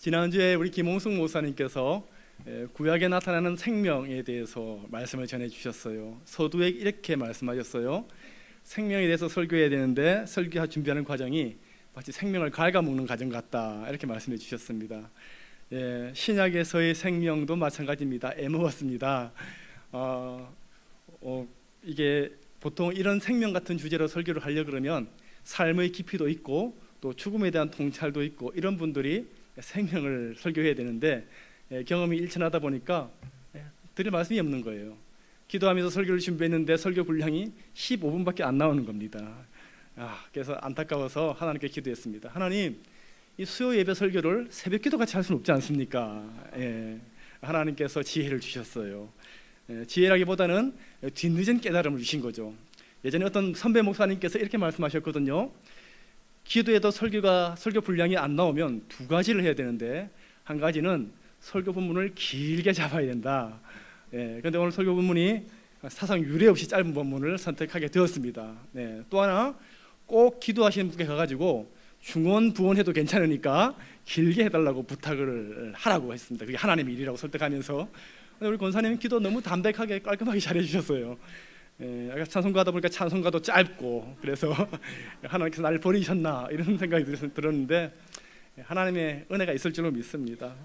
지난주에 우리 김홍숙 목사님께서 구약에 나타나는 생명에 대해서 말씀을 전해 주셨어요. 서두에 이렇게 말씀하셨어요. 생명에 대해서 설교해야 되는데 설교 준비하는 과정이 마치 생명을 갉아먹는 과정 같다, 이렇게 말씀해 주셨습니다. 신약에서의 생명도 마찬가지입니다. 애먹었습니다. 이게 보통 이런 생명 같은 주제로 설교를 하려고 그러면 삶의 깊이도 있고 또 죽음에 대한 통찰도 있고 이런 분들이 생명을 설교해야 되는데 경험이 일천하다 보니까 드릴 말씀이 없는 거예요. 기도하면서 설교를 준비했는데 설교 분량이 15분밖에 안 나오는 겁니다. 그래서 안타까워서 하나님께 기도했습니다. 하나님, 이 수요 예배 설교를 새벽 기도 같이 할 수는 없지 않습니까? 하나님께서 지혜를 주셨어요. 지혜라기보다는 뒤늦은 깨달음을 주신 거죠. 예전에 어떤 선배 목사님께서 이렇게 말씀하셨거든요. 기도에도 설교 분량이 안 나오면 두 가지를 해야 되는데, 한 가지는 설교 본문을 길게 잡아야 된다. 그런데 오늘 설교 본문이 사상 유례 없이 짧은 본문을 선택하게 되었습니다. 또 하나, 꼭 기도하시는 분께 가가지고 중원 부원해도 괜찮으니까 길게 해달라고 부탁을 하라고 했습니다. 그게 하나님의 일이라고 설득하면서. 우리 권사님 기도 너무 담백하게 깔끔하게 잘해주셨어요. 찬송가다 보니까 찬송가도 짧고, 그래서 하나님께서 나를 버리셨나 이런 생각이 들었는데 하나님의 은혜가 있을 줄로 믿습니다.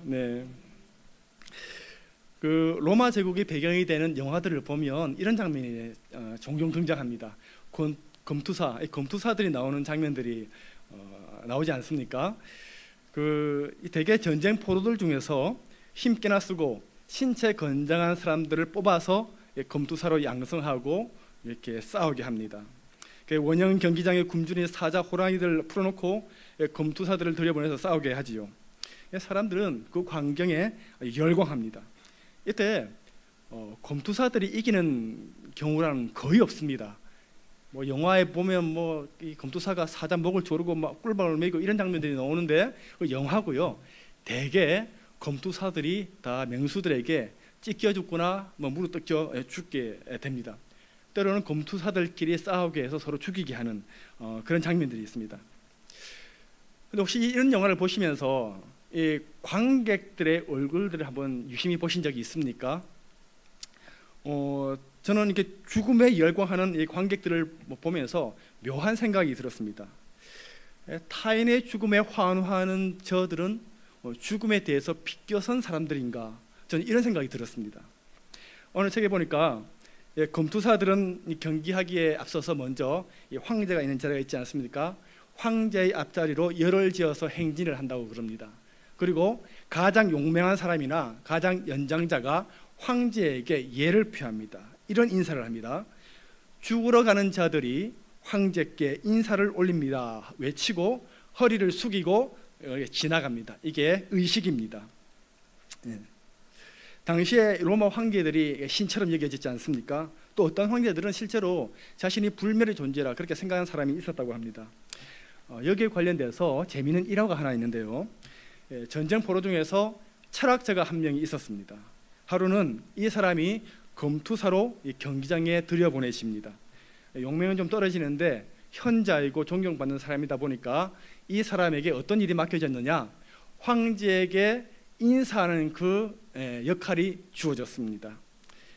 그 로마 제국이 배경이 되는 영화들을 보면 이런 장면이 종종 등장합니다. 검투사들이 나오는 장면들이 나오지 않습니까? 대개 전쟁 포로들 중에서 힘께나 쓰고 신체 건장한 사람들을 뽑아서 검투사로 양성하고 이렇게 싸우게 합니다. 원형 경기장에 굶주린 사자, 호랑이들 풀어놓고 검투사들을 들여보내서 싸우게 하지요. 사람들은 그 광경에 열광합니다. 이때 검투사들이 이기는 경우는 거의 없습니다. 영화에 보면 이 검투사가 사자 목을 조르고 막 꿀밤을 메고 이런 장면들이 나오는데 그 영화고요. 대개 검투사들이 다 맹수들에게 찢겨 죽거나 무릎 뜯겨 죽게 됩니다. 때로는 검투사들끼리 싸우게 해서 서로 죽이게 하는 그런 장면들이 있습니다. 근데 혹시 이런 영화를 보시면서 이 관객들의 얼굴들을 한번 유심히 보신 적이 있습니까? 저는 이렇게 죽음에 열광하는 이 관객들을 보면서 묘한 생각이 들었습니다. 타인의 죽음에 환호하는 저들은 죽음에 대해서 비껴선 사람들인가, 저는 이런 생각이 들었습니다. 오늘 책에 보니까 검투사들은 경기하기에 앞서서 먼저 황제가 있는 자리가 있지 않습니까? 황제의 앞자리로 열을 지어서 행진을 한다고 그럽니다. 그리고 가장 용맹한 사람이나 가장 연장자가 황제에게 예를 표합니다. 이런 인사를 합니다. 죽으러 가는 자들이 황제께 인사를 올립니다 외치고 허리를 숙이고 지나갑니다. 이게 의식입니다. 당시에 로마 황제들이 신처럼 여겨졌지 않습니까? 또 어떤 황제들은 실제로 자신이 불멸의 존재라 그렇게 생각하는 사람이 있었다고 합니다. 여기에 관련돼서 재미있는 일화가 하나 있는데요. 전쟁 포로 중에서 철학자가 한 명이 있었습니다. 하루는 이 사람이 검투사로 이 경기장에 들여보내집니다. 용맹은 좀 떨어지는데 현자이고 존경받는 사람이다 보니까 이 사람에게 어떤 일이 맡겨졌느냐, 황제에게 인사하는 그 역할이 주어졌습니다.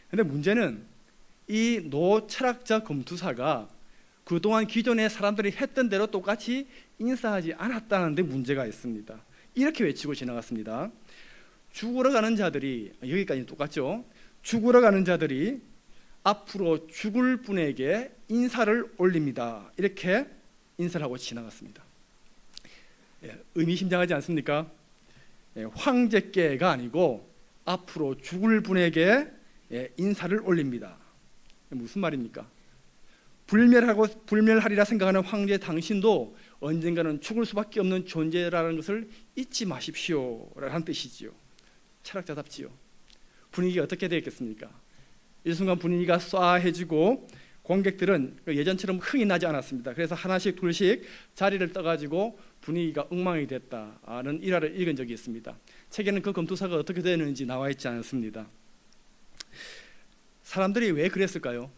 그런데 문제는 이 노 철학자 검투사가 그동안 기존의 사람들이 했던 대로 똑같이 인사하지 않았다는 데 문제가 있습니다. 이렇게 외치고 지나갔습니다. 죽으러 가는 자들이, 여기까지 똑같죠? 죽으러 가는 자들이 앞으로 죽을 분에게 인사를 올립니다. 이렇게 인사를 하고 지나갔습니다. 의미심장하지 않습니까? 황제께가 아니고 앞으로 죽을 분에게 인사를 올립니다. 무슨 말입니까? 불멸하리라 생각하는 황제 당신도 언젠가는 죽을 수밖에 없는 존재라는 것을 잊지 마십시오 라는 뜻이지요. 철학자답지요. 분위기가 어떻게 되겠습니까? 이 순간 분위기가 쏴해지고 관객들은 예전처럼 흥이 나지 않았습니다. 그래서 하나씩 둘씩 자리를 떠가지고 분위기가 엉망이 됐다는 일화를 읽은 적이 있습니다. 책에는 그 검투사가 어떻게 되는지 나와 있지 않습니다. 사람들이 왜 그랬을까요?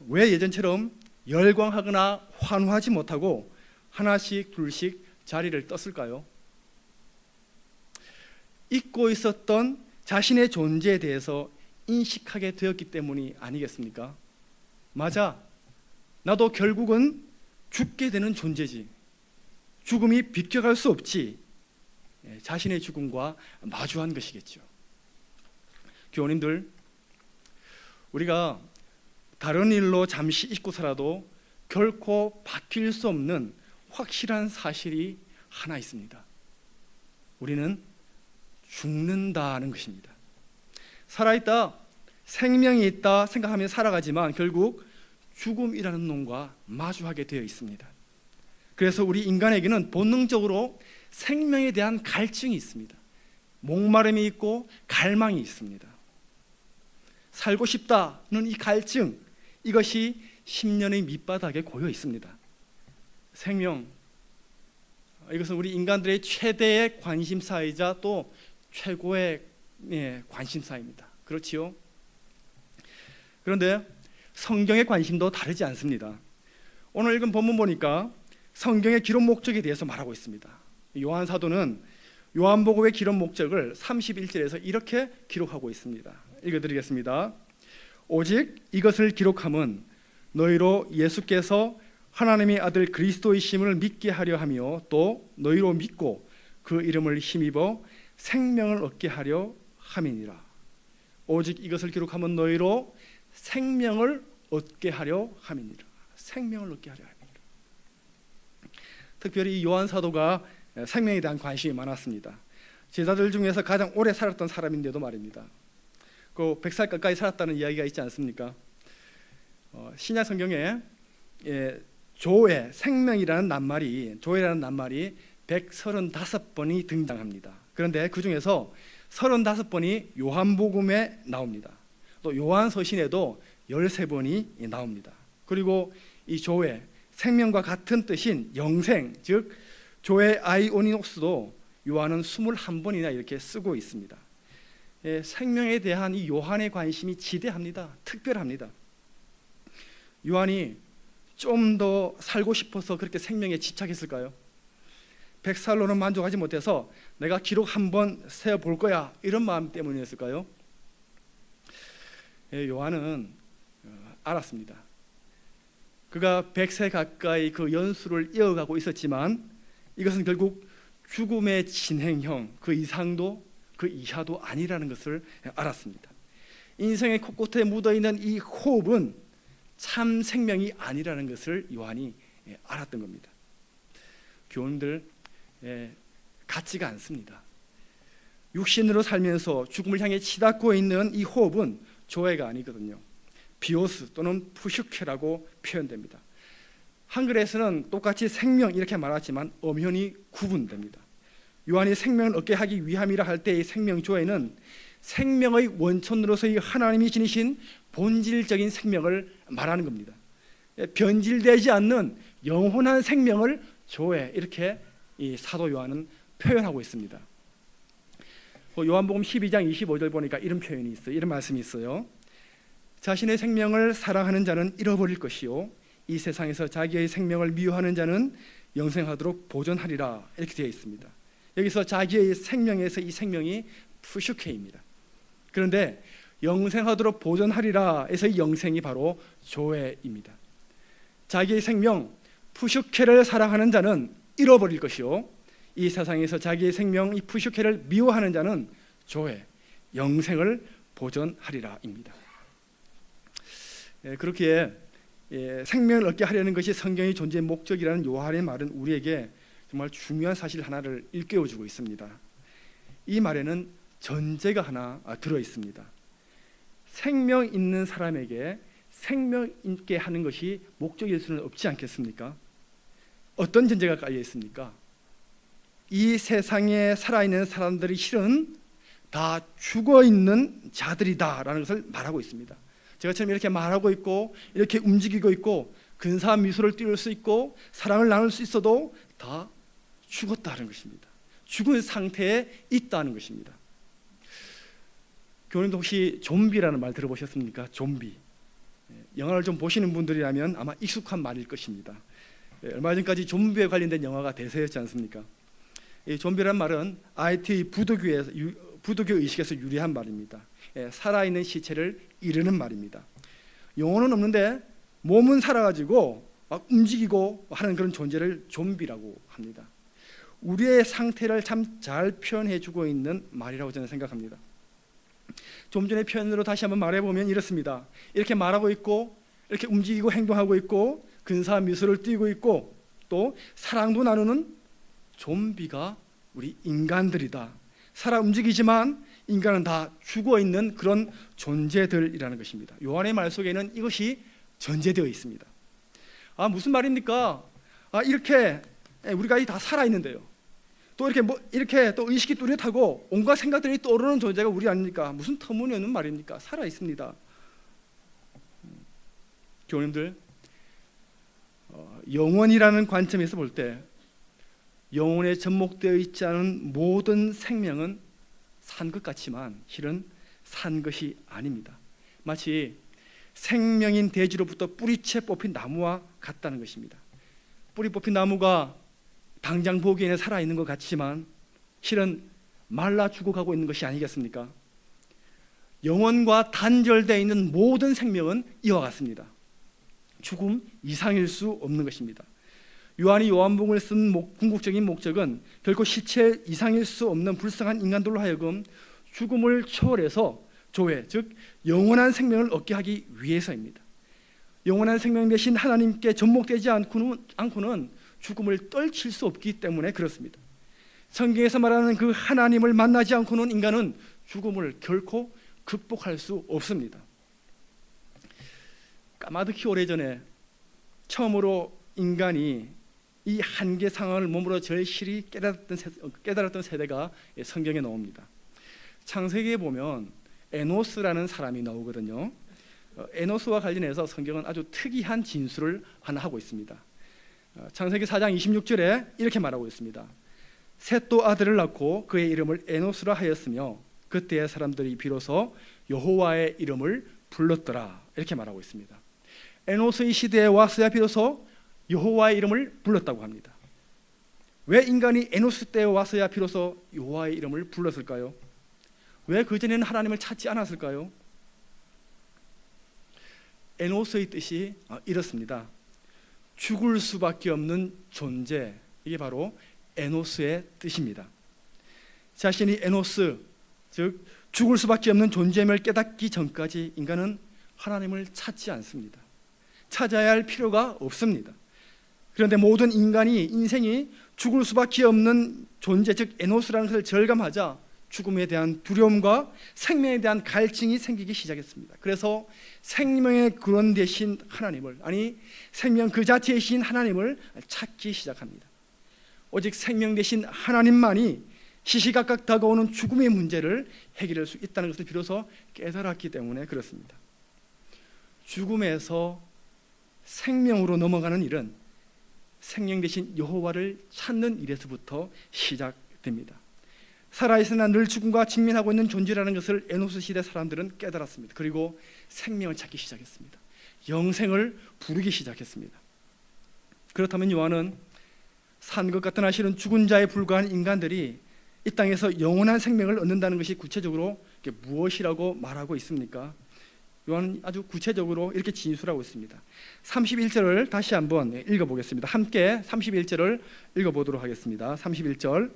왜 예전처럼 열광하거나 환호하지 못하고 하나씩 둘씩 자리를 떴을까요? 잊고 있었던 자신의 존재에 대해서 인식하게 되었기 때문이 아니겠습니까? 맞아, 나도 결국은 죽게 되는 존재지. 죽음이 비껴갈 수 없지. 자신의 죽음과 마주한 것이겠죠. 교우님들, 우리가 다른 일로 잠시 잊고 살아도 결코 바뀔 수 없는 확실한 사실이 하나 있습니다. 우리는 죽는다는 것입니다. 살아있다, 생명이 있다 생각하며 살아가지만 결국 죽음이라는 놈과 마주하게 되어 있습니다. 그래서 우리 인간에게는 본능적으로 생명에 대한 갈증이 있습니다. 목마름이 있고 갈망이 있습니다. 살고 싶다는 이 갈증, 이것이 10년의 밑바닥에 고여 있습니다. 생명, 이것은 우리 인간들의 최대의 관심사이자 또 최고의 관심사입니다. 그렇지요? 그런데 성경의 관심도 다르지 않습니다. 오늘 읽은 본문 보니까 성경의 기록 목적에 대해서 말하고 있습니다. 요한 사도는 요한복음의 기록 목적을 31절에서 이렇게 기록하고 있습니다. 읽어드리겠습니다. 오직 이것을 기록함은 너희로 예수께서 하나님의 아들 그리스도이심을 믿게 하려 하며 또 너희로 믿고 그 이름을 힘입어 생명을 얻게 하려 함이니라. 오직 이것을 기록하면 너희로 생명을 얻게 하려 함이니라. 생명을 얻게 하려 함이니라. 특별히 요한 사도가 생명에 대한 관심이 많았습니다. 제자들 중에서 가장 오래 살았던 사람인데도 말입니다. 그 100살 가까이 살았다는 이야기가 있지 않습니까? 신약 성경에 조의 생명이라는 낱말이 135번이 등장합니다. 그런데 그 중에서 35번이 요한복음에 나옵니다. 또 요한서신에도 13번이 나옵니다. 그리고 이 조의 생명과 같은 뜻인 영생, 즉 조의 아이오니노스도 요한은 21번이나 이렇게 쓰고 있습니다. 생명에 대한 이 요한의 관심이 지대합니다. 특별합니다. 요한이 좀 더 살고 싶어서 그렇게 생명에 집착했을까요? 100살로는 만족하지 못해서 내가 기록 한번 세어볼 거야, 이런 마음 때문이었을까요? 요한은 알았습니다. 그가 100세 가까이 그 연수를 이어가고 있었지만 이것은 결국 죽음의 진행형, 그 이상도 그 이하도 아니라는 것을 알았습니다. 인생의 코끝에 묻어있는 이 호흡은 참 생명이 아니라는 것을 요한이 알았던 겁니다. 교훈들, 같지가 않습니다. 육신으로 살면서 죽음을 향해 치닫고 있는 이 호흡은 조회가 아니거든요. 비오스 또는 푸슈케라고 표현됩니다. 한글에서는 똑같이 생명 이렇게 말하지만 엄연히 구분됩니다. 요한이 생명을 얻게 하기 위함이라 할 때의 생명 조회는 생명의 원천으로서의 하나님이 지니신 본질적인 생명을 말하는 겁니다. 변질되지 않는 영원한 생명을 조회, 이렇게 이 사도 요한은 표현하고 있습니다. 요한복음 12장 25절 보니까 이런 표현이 있어요. 이런 말씀이 있어요. 자신의 생명을 사랑하는 자는 잃어버릴 것이요 이 세상에서 자기의 생명을 미워하는 자는 영생하도록 보존하리라, 이렇게 되어 있습니다. 여기서 자기의 생명에서 이 생명이 푸슈케입니다. 그런데 영생하도록 보존하리라 에서 이 영생이 바로 조회입니다. 자기의 생명 푸슈케를 사랑하는 자는 잃어버릴 것이요 이 세상에서 자기의 생명 이 푸슈케를 미워하는 자는 조회, 영생을 보존하리라입니다. 그렇게 생명을 얻게 하려는 것이 성경의 존재의 목적이라는 요한의 말은 우리에게 정말 중요한 사실 하나를 일깨워주고 있습니다. 이 말에는 전제가 하나 들어 있습니다. 생명 있는 사람에게 생명 있게 하는 것이 목적일 수는 없지 않겠습니까? 어떤 전제가 깔려 있습니까? 이 세상에 살아있는 사람들이 실은 다 죽어있는 자들이다라는 것을 말하고 있습니다. 제가 지금 이렇게 말하고 있고 이렇게 움직이고 있고 근사한 미소를 띄울 수 있고 사랑을 나눌 수 있어도 다 죽었다는 것입니다. 죽은 상태에 있다는 것입니다. 교우님도 혹시 좀비라는 말 들어보셨습니까? 좀비. 영화를 좀 보시는 분들이라면 아마 익숙한 말일 것입니다. 얼마 전까지 좀비에 관련된 영화가 대세였지 않습니까? 이 좀비란 말은 IT 부도교 의식에서 유래한 말입니다. 살아있는 시체를 이르는 말입니다. 영혼은 없는데 몸은 살아가지고 막 움직이고 하는 그런 존재를 좀비라고 합니다. 우리의 상태를 참 잘 표현해주고 있는 말이라고 저는 생각합니다. 좀 전에 표현으로 다시 한번 말해보면 이렇습니다. 이렇게 말하고 있고 이렇게 움직이고 행동하고 있고 근사한 미소를 띠고 있고 또 사랑도 나누는 좀비가 우리 인간들이다. 살아 움직이지만 인간은 다 죽어있는 그런 존재들이라는 것입니다. 요한의 말 속에는 이것이 전제되어 있습니다. 무슨 말입니까? 이렇게 우리가 다 살아있는데요. 또 이렇게 또 의식이 뚜렷하고 온갖 생각들이 떠오르는 존재가 우리 아닙니까? 무슨 터무니없는 말입니까? 살아있습니다. 교우님들, 영혼이라는 관점에서 볼 때 영혼에 접목되어 있지 않은 모든 생명은 산 것 같지만 실은 산 것이 아닙니다. 마치 생명인 대지로부터 뿌리채 뽑힌 나무와 같다는 것입니다. 뿌리 뽑힌 나무가 당장 보기에는 살아있는 것 같지만 실은 말라 죽어가고 있는 것이 아니겠습니까? 영혼과 단절되어 있는 모든 생명은 이와 같습니다. 죽음 이상일 수 없는 것입니다. 요한이 요한복음을 쓴 궁극적인 목적은 결코 시체 이상일 수 없는 불쌍한 인간들로 하여금 죽음을 초월해서 조회, 즉 영원한 생명을 얻게 하기 위해서입니다. 영원한 생명 대신 하나님께 접목되지 않고는 죽음을 떨칠 수 없기 때문에 그렇습니다. 성경에서 말하는 그 하나님을 만나지 않고는 인간은 죽음을 결코 극복할 수 없습니다. 까마득히 오래전에 처음으로 인간이 이 한계 상황을 몸으로 절실히 깨달았던 세대가 성경에 나옵니다. 창세기에 보면 에노스라는 사람이 나오거든요. 에노스와 관련해서 성경은 아주 특이한 진술을 하나 하고 있습니다. 창세기 4장 26절에 이렇게 말하고 있습니다. 셋도 아들을 낳고 그의 이름을 에노스라 하였으며 그때의 사람들이 비로소 여호와의 이름을 불렀더라, 이렇게 말하고 있습니다. 에노스의 시대에 와서야 비로소 여호와의 이름을 불렀다고 합니다. 왜 인간이 에노스 때에 와서야 비로소 여호와의 이름을 불렀을까요? 왜 그전에는 하나님을 찾지 않았을까요? 에노스의 뜻이 이렇습니다. 죽을 수밖에 없는 존재, 이게 바로 에노스의 뜻입니다. 자신이 에노스, 즉 죽을 수밖에 없는 존재임을 깨닫기 전까지 인간은 하나님을 찾지 않습니다. 찾아야 할 필요가 없습니다. 그런데 모든 인생이 죽을 수밖에 없는 존재, 즉 에노스라는 것을 절감하자 죽음에 대한 두려움과 생명에 대한 갈증이 생기기 시작했습니다. 그래서 생명의 근원 되신 하나님을, 생명 그 자체이신 하나님을 찾기 시작합니다. 오직 생명 되신 하나님만이 시시각각 다가오는 죽음의 문제를 해결할 수 있다는 것을 비로소 깨달았기 때문에 그렇습니다. 죽음에서 생명으로 넘어가는 일은 생명 되신 여호와를 찾는 일에서부터 시작됩니다. 살아있으나 늘 죽음과 직면하고 있는 존재라는 것을 에노스 시대 사람들은 깨달았습니다. 그리고 생명을 찾기 시작했습니다. 영생을 부르기 시작했습니다. 그렇다면 요한은 산 것 같은 실은 죽은 자에 불과한 인간들이 이 땅에서 영원한 생명을 얻는다는 것이 구체적으로 무엇이라고 말하고 있습니까? 요한은 아주 구체적으로 이렇게 진술하고 있습니다. 31절을 다시 한번 읽어보겠습니다. 함께 31절을 읽어보도록 하겠습니다. 31절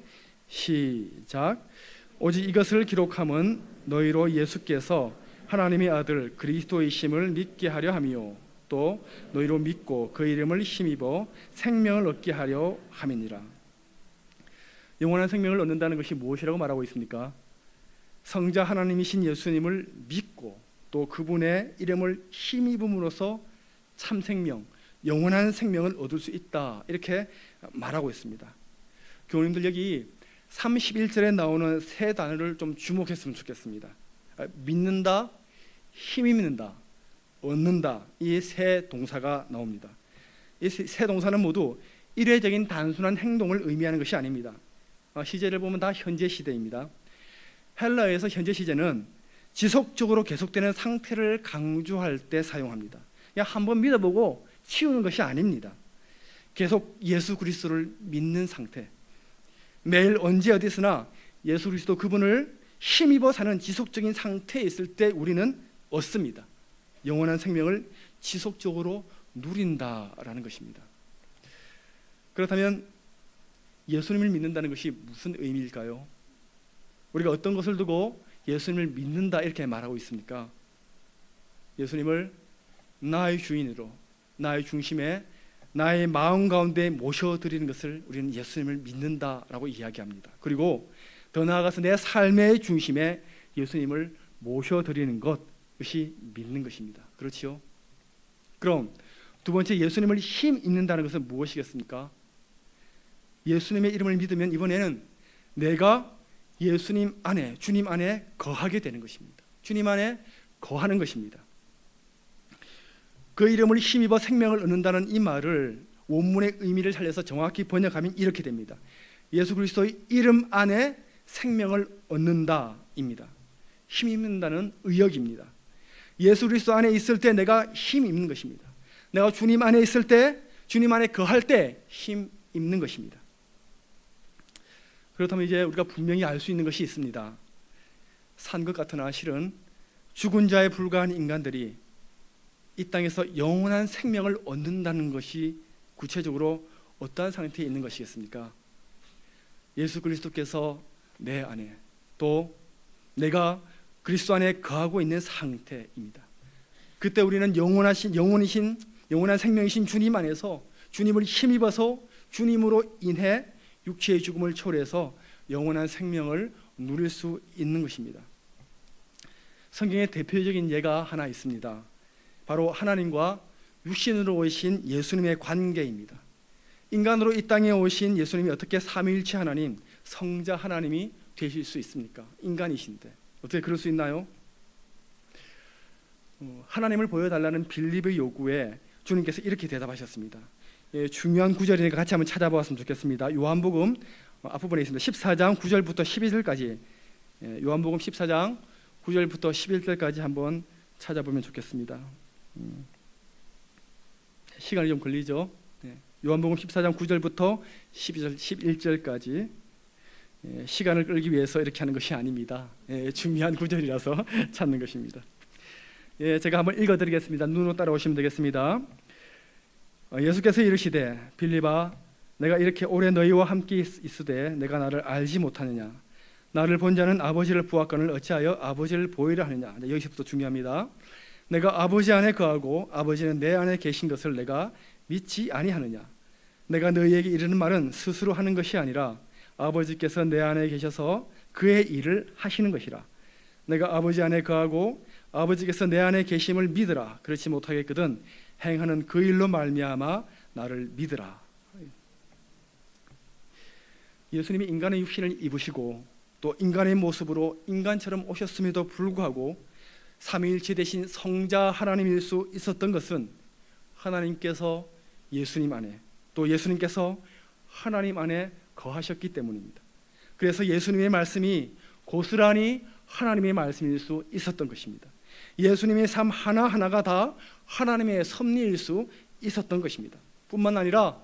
시작. 오직 이것을 기록함은 너희로 예수께서 하나님의 아들 그리스도이심을 믿게 하려 함이요 또 너희로 믿고 그 이름을 힘입어 생명을 얻게 하려 함이니라. 영원한 생명을 얻는다는 것이 무엇이라고 말하고 있습니까? 성자 하나님이신 예수님을 믿고 또 그분의 이름을 힘입음으로써 참 생명, 영원한 생명을 얻을 수 있다, 이렇게 말하고 있습니다. 교우님들, 여기 31절에 나오는 세 단어를 좀 주목했으면 좋겠습니다. 믿는다, 힘입는다, 얻는다, 이 세 동사가 나옵니다. 이 세 동사는 모두 일회적인 단순한 행동을 의미하는 것이 아닙니다. 시제를 보면 다 현재 시대입니다. 헬라어에서 현재 시제는 지속적으로 계속되는 상태를 강조할 때 사용합니다. 그냥 한번 믿어보고 치우는 것이 아닙니다. 계속 예수 그리스도를 믿는 상태, 매일 언제 어디서나 예수 그리스도 그분을 힘입어 사는 지속적인 상태에 있을 때 우리는 얻습니다. 영원한 생명을 지속적으로 누린다라는 것입니다. 그렇다면 예수님을 믿는다는 것이 무슨 의미일까요? 우리가 어떤 것을 두고 예수님을 믿는다 이렇게 말하고 있습니까? 예수님을 나의 주인으로, 나의 중심에, 나의 마음 가운데 모셔드리는 것을 우리는 예수님을 믿는다라고 이야기합니다. 그리고 더 나아가서 내 삶의 중심에 예수님을 모셔드리는 것이 믿는 것입니다. 그렇지요? 그럼 두 번째, 예수님을 힘입는다는 것은 무엇이겠습니까? 예수님의 이름을 믿으면 이번에는 내가 예수님 안에, 주님 안에 거하게 되는 것입니다. 주님 안에 거하는 것입니다. 그 이름을 힘입어 생명을 얻는다는 이 말을 원문의 의미를 살려서 정확히 번역하면 이렇게 됩니다. 예수 그리스도의 이름 안에 생명을 얻는다입니다. 힘입는다는 의역입니다. 예수 그리스도 안에 있을 때 내가 힘입는 것입니다. 내가 주님 안에 있을 때, 주님 안에 거할 때 힘입는 것입니다. 그렇다면 이제 우리가 분명히 알 수 있는 것이 있습니다. 산 것 같으나 실은 죽은 자에 불과한 인간들이 이 땅에서 영원한 생명을 얻는다는 것이 구체적으로 어떠한 상태에 있는 것이겠습니까? 예수 그리스도께서 내 안에, 또 내가 그리스도 안에 거하고 있는 상태입니다. 그때 우리는 영원한 생명이신 주님 안에서 주님을 힘입어서 주님으로 인해 육체의 죽음을 초래해서 영원한 생명을 누릴 수 있는 것입니다. 성경에 대표적인 예가 하나 있습니다. 바로 하나님과 육신으로 오신 예수님의 관계입니다. 인간으로 이 땅에 오신 예수님이 어떻게 삼위일체 하나님, 성자 하나님이 되실 수 있습니까? 인간이신데 어떻게 그럴 수 있나요? 하나님을 보여달라는 빌립의 요구에 주님께서 이렇게 대답하셨습니다. 중요한 구절이니까 같이 한번 찾아보았으면 좋겠습니다. 요한복음 앞부분에 있습니다. 14장 9절부터 11절까지, 요한복음 14장 9절부터 11절까지 한번 찾아보면 좋겠습니다. 시간이 좀 걸리죠. 요한복음 14장 9절부터 11절까지 시간을 끌기 위해서 이렇게 하는 것이 아닙니다. 중요한 구절이라서 찾는 것입니다. 제가 한번 읽어드리겠습니다. 눈으로 따라오시면 되겠습니다. 예수께서 이르시되 빌립아, 내가 이렇게 오래 너희와 함께 있으되 내가 나를 알지 못하느냐? 나를 본 자는 아버지를 보았거늘 어찌하여 아버지를 보이려 하느냐? 여기서부터 중요합니다. 내가 아버지 안에 거하고 아버지는 내 안에 계신 것을 내가 믿지 아니하느냐? 내가 너희에게 이르는 말은 스스로 하는 것이 아니라 아버지께서 내 안에 계셔서 그의 일을 하시는 것이라. 내가 아버지 안에 거하고 아버지께서 내 안에 계심을 믿으라. 그렇지 못하겠거든 행하는 그 일로 말미암아 나를 믿으라. 예수님이 인간의 육신을 입으시고 또 인간의 모습으로 인간처럼 오셨음에도 불구하고 삼위일체 되신 성자 하나님일 수 있었던 것은 하나님께서 예수님 안에, 또 예수님께서 하나님 안에 거하셨기 때문입니다. 그래서 예수님의 말씀이 고스란히 하나님의 말씀일 수 있었던 것입니다. 예수님의 삶 하나하나가 다 하나님의 섭리일 수 있었던 것입니다. 뿐만 아니라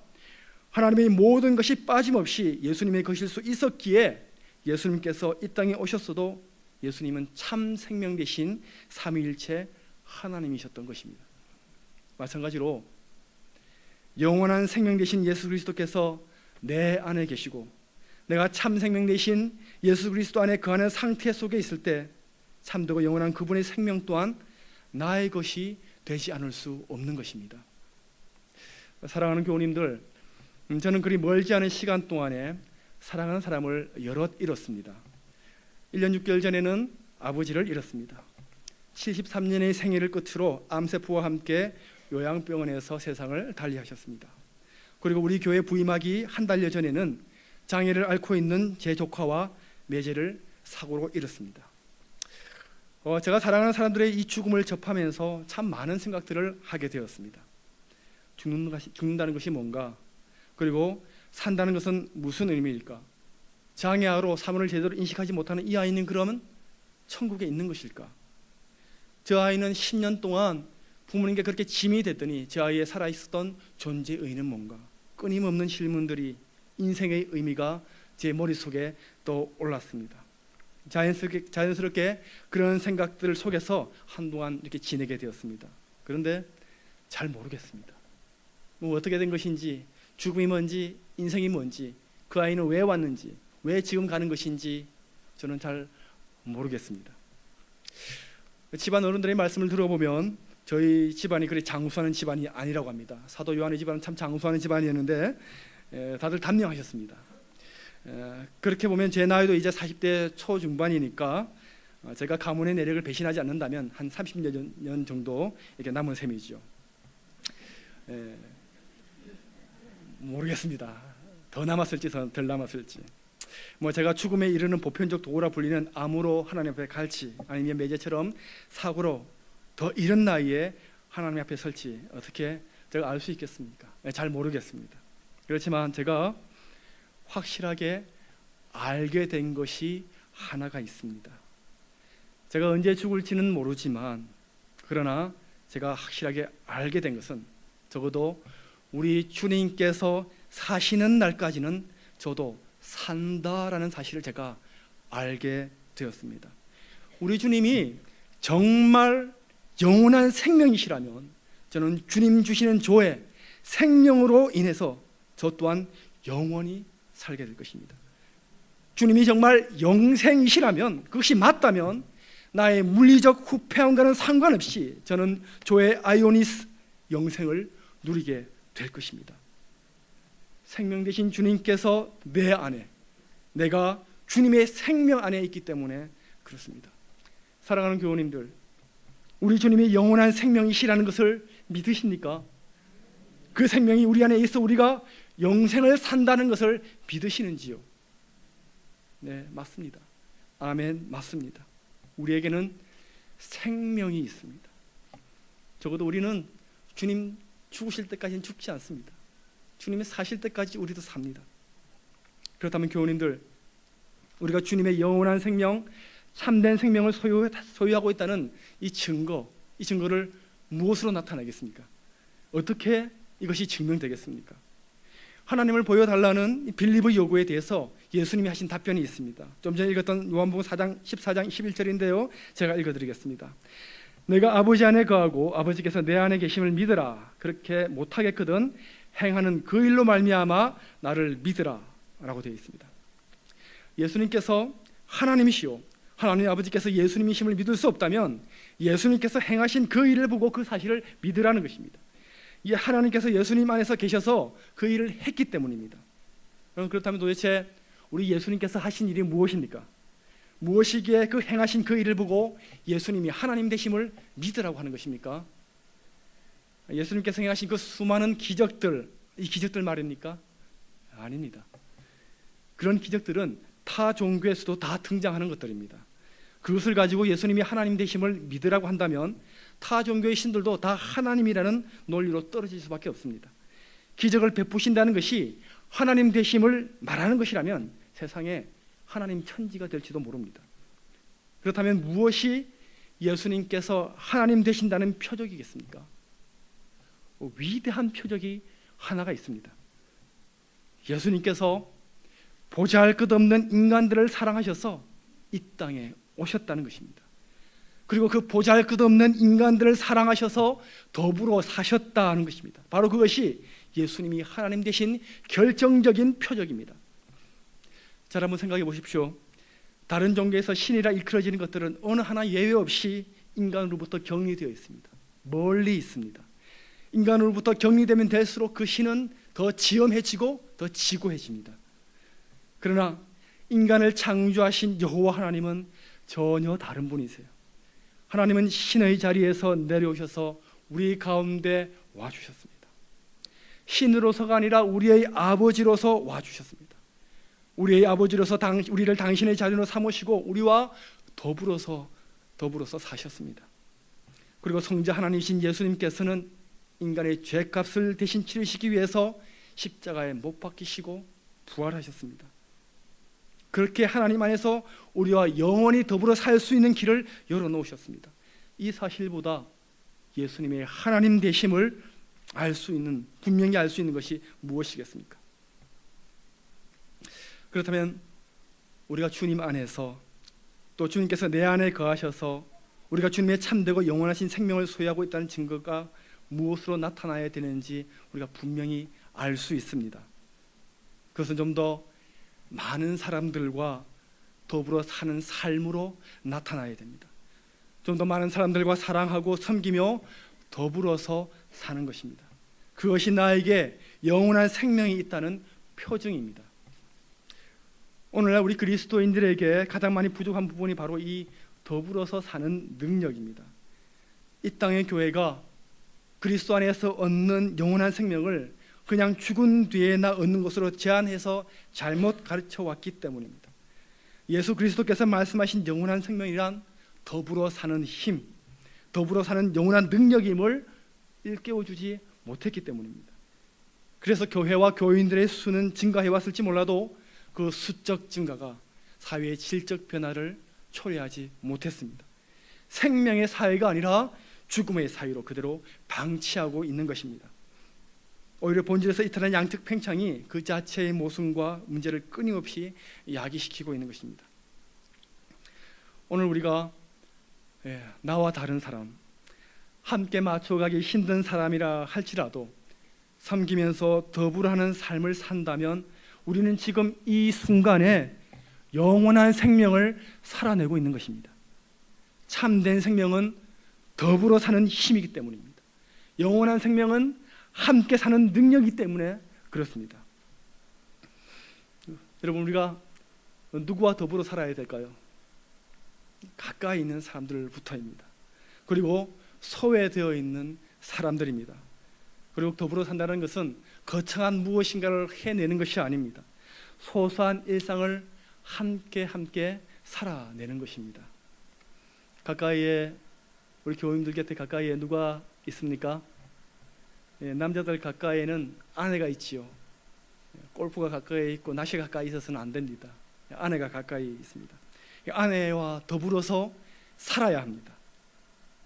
하나님의 모든 것이 빠짐없이 예수님의 것일 수 있었기에 예수님께서 이 땅에 오셨어도 예수님은 참 생명 되신 삼위일체 하나님이셨던 것입니다. 마찬가지로 영원한 생명 되신 예수 그리스도께서 내 안에 계시고 내가 참 생명 되신 예수 그리스도 안에 거하는 상태 속에 있을 때 참되고 영원한 그분의 생명 또한 나의 것이 되지 않을 수 없는 것입니다. 사랑하는 교우님들, 저는 그리 멀지 않은 시간 동안에 사랑하는 사람을 여럿 잃었습니다. 1년 6개월 전에는 아버지를 잃었습니다. 73년의 생애를 끝으로 암세포와 함께 요양병원에서 세상을 달리하셨습니다. 그리고 우리 교회 부임하기 한 달여 전에는 장애를 앓고 있는 제 조카와 매제를 사고로 잃었습니다. 제가 사랑하는 사람들의 이 죽음을 접하면서 참 많은 생각들을 하게 되었습니다. 죽는다는 것이 뭔가? 그리고 산다는 것은 무슨 의미일까? 장애아로 사물을 제대로 인식하지 못하는 이 아이는 그러면 천국에 있는 것일까? 저 아이는 10년 동안 부모님께 그렇게 짐이 됐더니 저 아이의 살아있었던 존재의 의의는 뭔가? 끊임없는 질문들이 인생의 의미가 제 머릿속에 떠올랐습니다. 자연스럽게 그런 생각들 속에서 한동안 이렇게 지내게 되었습니다. 그런데 잘 모르겠습니다. 어떻게 된 것인지, 죽음이 뭔지, 인생이 뭔지, 그 아이는 왜 왔는지, 왜 지금 가는 것인지 저는 잘 모르겠습니다. 집안 어른들의 말씀을 들어보면 저희 집안이 그리 장수하는 집안이 아니라고 합니다. 사도 요한의 집안은 참 장수하는 집안이었는데 다들 단명하셨습니다. 그렇게 보면 제 나이도 이제 40대 초중반이니까 제가 가문의 내력을 배신하지 않는다면 한 30년 정도 이렇게 남은 셈이죠. 모르겠습니다. 더 남았을지 덜 남았을지. 제가 죽음에 이르는 보편적 도구라 불리는 암으로 하나님 앞에 갈지, 아니면 매제처럼 사고로 더 이른 나이에 하나님 앞에 설지 어떻게 제가 알 수 있겠습니까? 잘 모르겠습니다. 그렇지만 제가 확실하게 알게 된 것이 하나가 있습니다. 제가 언제 죽을지는 모르지만, 그러나 제가 확실하게 알게 된 것은 적어도 우리 주님께서 사시는 날까지는 저도 산다라는 사실을 제가 알게 되었습니다. 우리 주님이 정말 영원한 생명이시라면 저는 주님 주시는 조의 생명으로 인해서 저 또한 영원히 살게 될 것입니다. 주님이 정말 영생이시라면, 그것이 맞다면 나의 물리적 후패함과는 상관없이 저는 조의 아이오니스 영생을 누리게 될 것입니다. 생명 되신 주님께서 내 안에, 내가 주님의 생명 안에 있기 때문에 그렇습니다. 사랑하는 교우님들, 우리 주님이 영원한 생명이시라는 것을 믿으십니까? 그 생명이 우리 안에 있어 우리가 영생을 산다는 것을 믿으시는지요? 네, 맞습니다. 아멘, 맞습니다. 우리에게는 생명이 있습니다. 적어도 우리는 주님 죽으실 때까지는 죽지 않습니다. 주님이 사실 때까지 우리도 삽니다. 그렇다면 교우님들, 우리가 주님의 영원한 생명, 참된 생명을 소유하고 있다는 이 증거를 무엇으로 나타내겠습니까? 어떻게 이것이 증명되겠습니까? 하나님을 보여달라는 빌립의 요구에 대해서 예수님이 하신 답변이 있습니다. 좀 전에 읽었던 요한복음 14장 11절인데요. 제가 읽어드리겠습니다. 내가 아버지 안에 거하고 아버지께서 내 안에 계심을 믿으라. 그렇게 못하겠거든 행하는 그 일로 말미암아 나를 믿으라 라고 되어 있습니다. 예수님께서 하나님이시오, 하나님 아버지께서 예수님이심을 믿을 수 없다면 예수님께서 행하신 그 일을 보고 그 사실을 믿으라는 것입니다. 이 하나님께서 예수님 안에서 계셔서 그 일을 했기 때문입니다. 그렇다면 도대체 우리 예수님께서 하신 일이 무엇입니까? 무엇이기에 그 행하신 그 일을 보고 예수님이 하나님 되심을 믿으라고 하는 것입니까? 예수님께서 행하신 그 수많은 기적들, 이 기적들 말입니까? 아닙니다. 그런 기적들은 타 종교에서도 다 등장하는 것들입니다. 그것을 가지고 예수님이 하나님 되심을 믿으라고 한다면 타 종교의 신들도 다 하나님이라는 논리로 떨어질 수밖에 없습니다. 기적을 베푸신다는 것이 하나님 되심을 말하는 것이라면 세상에 하나님 천지가 될지도 모릅니다. 그렇다면 무엇이 예수님께서 하나님 되신다는 표적이겠습니까? 위대한 표적이 하나가 있습니다. 예수님께서 보잘것없는 인간들을 사랑하셔서 이 땅에 오셨다는 것입니다. 그리고 그 보잘것없는 인간들을 사랑하셔서 더불어 사셨다는 것입니다. 바로 그것이 예수님이 하나님 되신 결정적인 표적입니다. 자, 한번 생각해 보십시오. 다른 종교에서 신이라 일컬어지는 것들은 어느 하나 예외 없이 인간으로부터 격리되어 있습니다. 멀리 있습니다. 인간으로부터 격리되면 될수록 그 신은 더 지엄해지고 더 지고해집니다. 그러나 인간을 창조하신 여호와 하나님은 전혀 다른 분이세요. 하나님은 신의 자리에서 내려오셔서 우리 가운데 와주셨습니다. 신으로서가 아니라 우리의 아버지로서 와주셨습니다. 우리의 아버지로서 우리를 당신의 자녀로 삼으시고 우리와 더불어서 사셨습니다. 그리고 성자 하나님이신 예수님께서는 인간의 죄값을 대신 치르시기 위해서 십자가에 못 박히시고 부활하셨습니다. 그렇게 하나님 안에서 우리와 영원히 더불어 살 수 있는 길을 열어놓으셨습니다. 이 사실보다 예수님의 하나님 되심을 분명히 알 수 있는 것이 무엇이겠습니까? 그렇다면 우리가 주님 안에서 또 주님께서 내 안에 거하셔서 우리가 주님의 참되고 영원하신 생명을 소유하고 있다는 증거가 무엇으로 나타나야 되는지 우리가 분명히 알 수 있습니다. 그것은 좀 더 많은 사람들과 더불어 사는 삶으로 나타나야 됩니다. 좀 더 많은 사람들과 사랑하고 섬기며 더불어서 사는 것입니다. 그것이 나에게 영원한 생명이 있다는 표징입니다. 오늘날 우리 그리스도인들에게 가장 많이 부족한 부분이 바로 이 더불어서 사는 능력입니다. 이 땅의 교회가 그리스도 안에서 얻는 영원한 생명을 그냥 죽은 뒤에나 얻는 것으로 제한해서 잘못 가르쳐 왔기 때문입니다. 예수 그리스도께서 말씀하신 영원한 생명이란 더불어 사는 힘, 더불어 사는 영원한 능력임을 일깨워 주지 못했기 때문입니다. 그래서 교회와 교인들의 수는 증가해 왔을지 몰라도 그 수적 증가가 사회의 질적 변화를 초래하지 못했습니다. 생명의 사회가 아니라 죽음의 사회로 그대로 방치하고 있는 것입니다. 오히려 본질에서 이탈한 양측 팽창이 그 자체의 모순과 문제를 끊임없이 야기시키고 있는 것입니다. 오늘 우리가 나와 다른 사람, 함께 맞춰가기 힘든 사람이라 할지라도 섬기면서 더불어 하는 삶을 산다면 우리는 지금 이 순간에 영원한 생명을 살아내고 있는 것입니다. 참된 생명은 더불어 사는 힘이기 때문입니다. 영원한 생명은 함께 사는 능력이기 때문에 그렇습니다. 여러분, 우리가 누구와 더불어 살아야 될까요? 가까이 있는 사람들부터입니다. 그리고 소외되어 있는 사람들입니다. 그리고 더불어 산다는 것은 거창한 무엇인가를 해내는 것이 아닙니다. 소소한 일상을 함께 살아내는 것입니다. 가까이에 우리 교우님들 곁에 가까이에 누가 있습니까? 남자들 가까이에는 아내가 있지요. 골프가 가까이 있고 낚시가 가까이 있어서는 안 됩니다. 아내가 가까이 있습니다. 아내와 더불어서 살아야 합니다.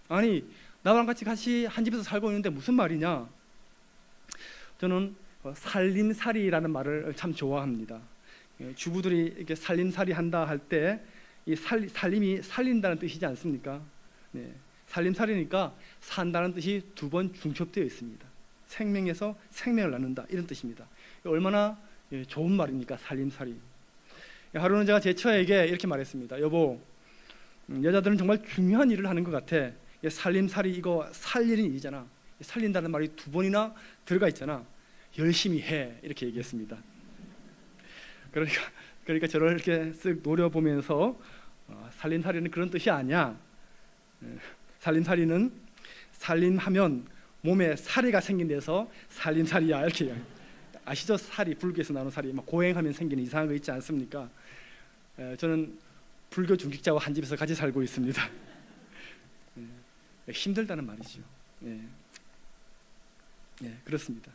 아니, 나랑 같이 한 집에서 살고 있는데 무슨 말이냐? 저는 살림살이라는 말을 참 좋아합니다. 주부들이 이렇게 살림살이 한다 할 때 이 살림이 살린다는 뜻이지 않습니까? 네. 살림살이니까 산다는 뜻이 두 번 중첩되어 있습니다. 생명에서 생명을 낳는다, 이런 뜻입니다. 얼마나 좋은 말입니까? 살림살이. 하루는 제가 제 처에게 이렇게 말했습니다. 여보, 여자들은 정말 중요한 일을 하는 것 같아. 살림살이 이거 살리는 일이잖아. 살린다는 말이 두 번이나 들어가 있잖아. 열심히 해, 이렇게 얘기했습니다. 그러니까 저를 이렇게 쓱 노려보면서 살림살이는 그런 뜻이 아니야. 살림살이는 살림하면 몸에 살이가 생긴데서 살림살이야, 이렇게. 아시죠? 살이, 불교에서 나오는 살이 막 고행하면 생기는 이상한 거 있지 않습니까? 저는 불교 중직자와 한 집에서 같이 살고 있습니다. 힘들다는 말이죠. 그렇습니다.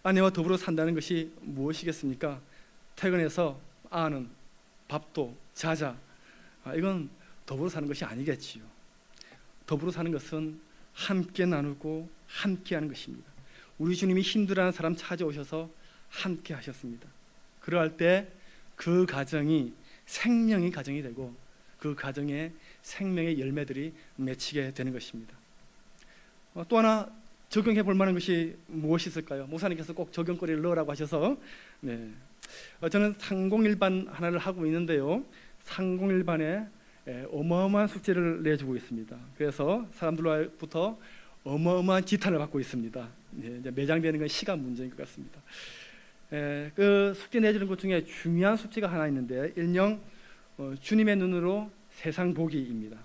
아내와 더불어 산다는 것이 무엇이겠습니까? 퇴근해서 아는 밥도 자자, 이건 더불어 사는 것이 아니겠지요. 더불어 사는 것은 함께 나누고 함께 하는 것입니다. 우리 주님이 힘들어하는 사람 찾아오셔서 함께 하셨습니다. 그러할 때 그 가정이 생명의 가정이 되고 그 가정에 생명의 열매들이 맺히게 되는 것입니다. 또 하나 적용해 볼 만한 것이 무엇이 있을까요? 목사님께서 꼭 적용거리를 넣으라고 하셔서 저는 상공일반 하나를 하고 있는데요. 상공일반에 어마어마한 숙제를 내주고 있습니다. 그래서 사람들로부터 어마어마한 지탄을 받고 있습니다. 이제 매장되는 건 시간 문제인 것 같습니다. 그 숙제 내주는 것 중에 중요한 숙제가 하나 있는데 일명 주님의 눈으로 세상 보기입니다.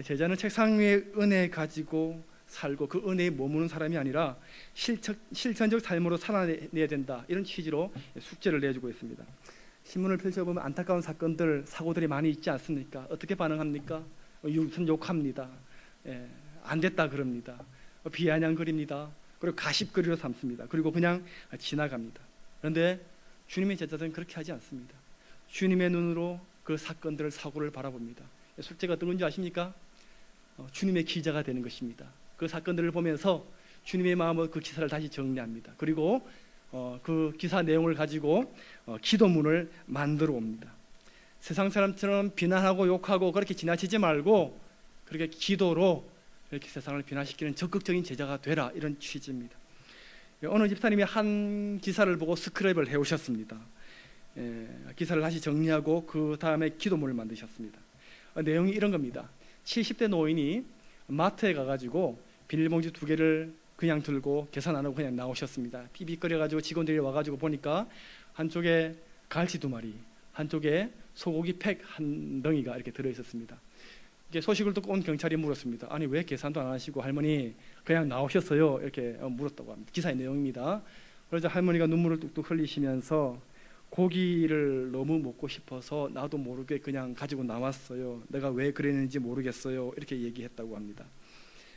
제자는 책상 위에 은혜 가지고 살고 그 은혜에 머무는 사람이 아니라 실천적 삶으로 살아내야 된다, 이런 취지로 숙제를 내주고 있습니다. 신문을 펼쳐보면 안타까운 사건들, 사고들이 많이 있지 않습니까? 어떻게 반응합니까? 우선 욕합니다. 안 됐다 그럽니다. 비아냥거립니다. 그리고 가십거리로 삼습니다. 그리고 그냥 지나갑니다. 그런데 주님의 제자들은 그렇게 하지 않습니다. 주님의 눈으로 그 사건들을, 사고를 바라봅니다. 숙제가 어떤 건지 아십니까? 주님의 기자가 되는 것입니다. 그 사건들을 보면서 주님의 마음으로 그 기사를 다시 정리합니다. 그리고 그 기사 내용을 가지고 기도문을 만들어 옵니다. 세상 사람처럼 비난하고 욕하고 그렇게 지나치지 말고 그렇게 기도로 이렇게 세상을 변화시키는 적극적인 제자가 되라, 이런 취지입니다. 어느 집사님이 한 기사를 보고 스크랩을 해오셨습니다. 기사를 다시 정리하고 그 다음에 기도문을 만드셨습니다. 내용이 이런 겁니다. 70대 노인이 마트에 가가지고 비닐봉지 2개를 그냥 들고 계산 안 하고 그냥 나오셨습니다. 삐삐거려가지고 직원들이 와가지고 보니까 한쪽에 갈치 2마리, 한쪽에 소고기 팩 1덩이가 이렇게 들어있었습니다. 이게 소식을 듣고 온 경찰이 물었습니다. 아니 왜 계산도 안 하시고 할머니 그냥 나오셨어요? 이렇게 물었다고 합니다. 기사의 내용입니다. 그러자 할머니가 눈물을 뚝뚝 흘리시면서 고기를 너무 먹고 싶어서 나도 모르게 그냥 가지고 나왔어요. 내가 왜 그랬는지 모르겠어요. 이렇게 얘기했다고 합니다.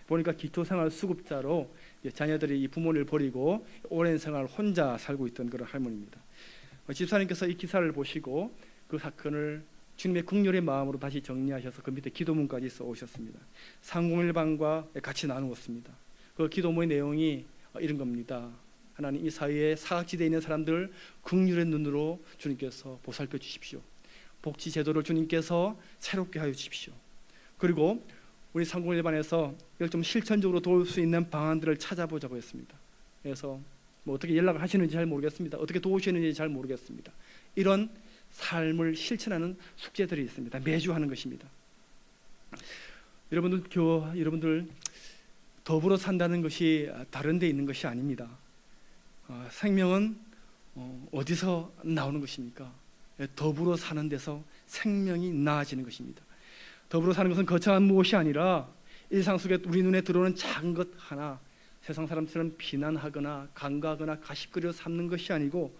보니까 기초생활 수급자로 자녀들이 이 부모를 버리고 오랜 생활 혼자 살고 있던 그런 할머니입니다. 집사님께서 이 기사를 보시고 그 사건을 주님의 긍휼의 마음으로 다시 정리하셔서 그 밑에 기도문까지 써오셨습니다. 상공일반과 같이 나누었습니다. 그 기도문의 내용이 이런 겁니다. 하나님, 이 사회에 사각지대에 있는 사람들 긍휼의 눈으로 주님께서 보살펴 주십시오. 복지 제도를 주님께서 새롭게 하여 주십시오. 그리고 우리 상공일반에서 이걸 좀 실천적으로 도울 수 있는 방안들을 찾아보자고 했습니다. 그래서 뭐 어떻게 연락을 하시는지 잘 모르겠습니다. 어떻게 도우시는지 잘 모르겠습니다. 이런 삶을 실천하는 숙제들이 있습니다. 매주 하는 것입니다. 여러분들 더불어 산다는 것이 다른 데 있는 것이 아닙니다. 생명은 어디서 나오는 것입니까? 더불어 사는 데서 생명이 나아지는 것입니다. 더불어 사는 것은 거창한 무엇이 아니라 일상 속에 우리 눈에 들어오는 작은 것 하나, 세상 사람처럼 비난하거나 간과하거나 가십거리로 삼는 것이 아니고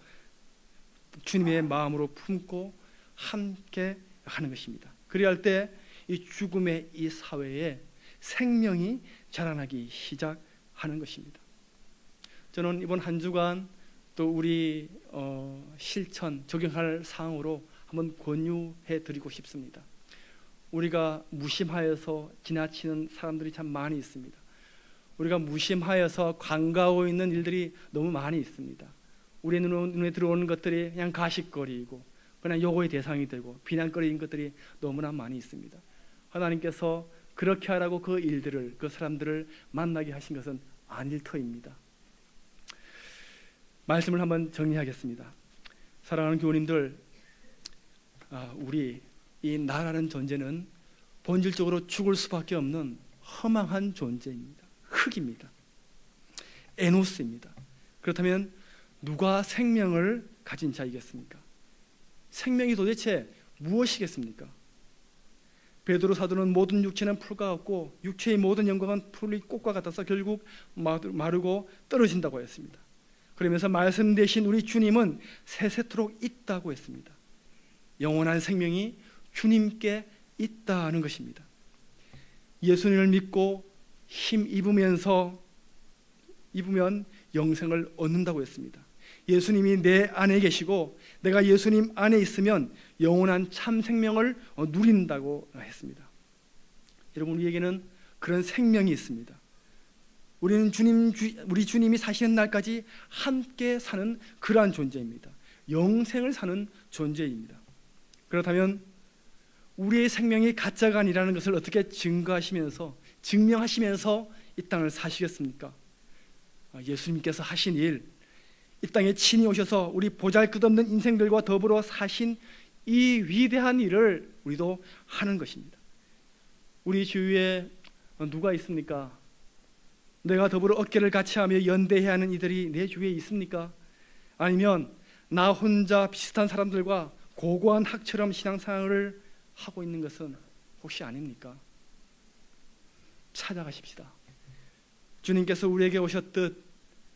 주님의 마음으로 품고 함께 하는 것입니다. 그래야 할 때 이 죽음의 이 사회에 생명이 자라나기 시작하는 것입니다. 저는 이번 한 주간 또 우리 실천 적용할 사항으로 한번 권유해 드리고 싶습니다. 우리가 무심하여서 지나치는 사람들이 참 많이 있습니다. 우리가 무심하여서 관가하고 있는 일들이 너무 많이 있습니다. 우리 눈에 들어오는 것들이 그냥 가십거리이고 그냥 요거의 대상이 되고 비난거리인 것들이 너무나 많이 있습니다. 하나님께서 그렇게 하라고 그 일들을, 그 사람들을 만나게 하신 것은 아닐 터입니다. 말씀을 한번 정리하겠습니다. 사랑하는 교우님들, 우리 이 나라는 존재는 본질적으로 죽을 수밖에 없는 허망한 존재입니다. 흙입니다. 에노스입니다. 그렇다면 누가 생명을 가진 자이겠습니까? 생명이 도대체 무엇이겠습니까? 베드로 사도는 모든 육체는 풀과 같고 육체의 모든 영광은 풀의 꽃과 같아서 결국 마르고 떨어진다고 했습니다. 그러면서 말씀 대신 우리 주님은 세세토록 있다고 했습니다. 영원한 생명이 주님께 있다는 것입니다. 예수님을 믿고 힘 입으면 영생을 얻는다고 했습니다. 예수님이 내 안에 계시고 내가 예수님 안에 있으면 영원한 참 생명을 누린다고 했습니다. 여러분, 우리에게는 그런 생명이 있습니다. 우리는 우리 주님이 사시는 날까지 함께 사는 그러한 존재입니다. 영생을 사는 존재입니다. 그렇다면 우리의 생명이 가짜가 아니라는 것을 어떻게 증명하시면서 이 땅을 사시겠습니까? 예수님께서 하신 일, 이 땅에 친히 오셔서 우리 보잘것없는 인생들과 더불어 사신 이 위대한 일을 우리도 하는 것입니다. 우리 주위에 누가 있습니까? 내가 더불어 어깨를 같이 하며 연대해야 하는 이들이 내 주위에 있습니까? 아니면 나 혼자 비슷한 사람들과 고고한 학처럼 신앙생활을 하고 있는 것은 혹시 아닙니까? 찾아가십시다. 주님께서 우리에게 오셨듯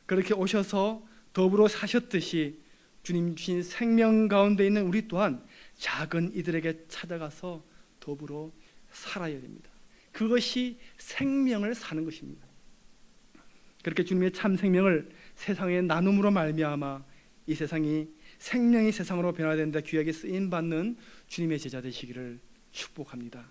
그렇게 오셔서 더불어 사셨듯이 주님 주신 생명 가운데 있는 우리 또한 작은 이들에게 찾아가서 더불어 살아야 됩니다. 그것이 생명을 사는 것입니다. 그렇게 주님의 참 생명을 세상에 나눔으로 말미암아 이 세상이 생명의 세상으로 변화되는데 귀하게 쓰임 받는 주님의 제자 되시기를 축복합니다.